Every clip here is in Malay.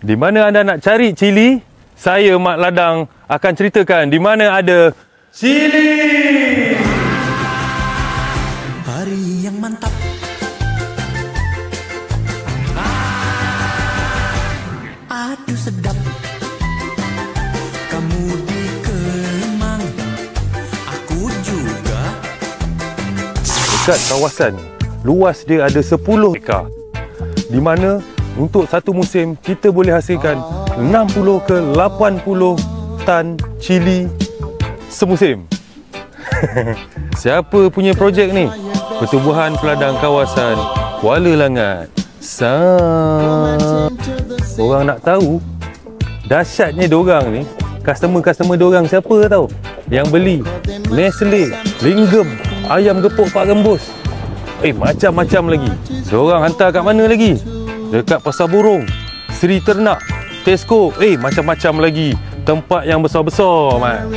Di mana anda nak cari cili, saya Mat Ladang akan ceritakan di mana ada cili. Hari yang mantap. Aduh sedap. Kamu di Kemang, aku juga. Dekat kawasan luas dia ada 10 hektar. Di mana untuk satu musim kita boleh hasilkan 60 ke 80 tan cili semusim. Siapa punya projek ni? Pertubuhan Peladang Kawasan Kuala Langat. Orang nak tahu dahsyatnya diorang ni, customer diorang siapa tahu? Yang beli Nestle, Linggem, ayam gepuk Pak Gembus. Macam-macam lagi. Diorang hantar kat mana lagi? Dekat Pasar Burung, Sri Ternak, Tesco, macam-macam lagi. Tempat yang besar-besar, Mat.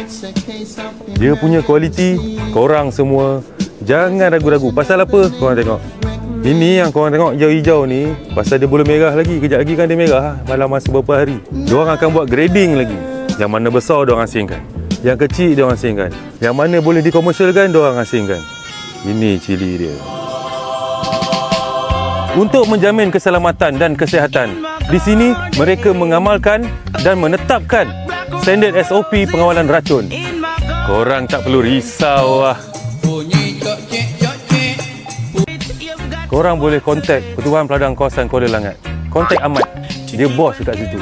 Dia punya kualiti, korang semua jangan ragu-ragu. Pasal apa? Korang tengok. Ini yang korang tengok hijau-hijau ni, pasal dia belum merah lagi. Kejap lagi kan dia merah dalam masa beberapa hari. Diorang akan buat grading lagi. Yang mana besar diorang asingkan, yang kecil diorang asingkan, yang mana boleh dikomersialkan diorang asingkan. Ini cili dia. Untuk menjamin keselamatan dan kesihatan, di sini mereka mengamalkan dan menetapkan standard SOP pengawalan racun. Korang tak perlu risau lah. Korang boleh kontak Pertubuhan Peladang Kawasan Kuala Langat. Kontak Ahmad, dia bos dekat situ.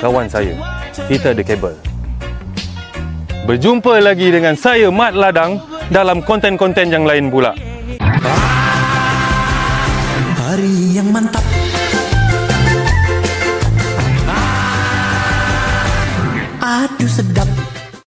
Kawan saya, kita ada kabel. Berjumpa lagi dengan saya Mat Ladang dalam konten-konten yang lain pula. Hari yang mantap. Aduh sedap.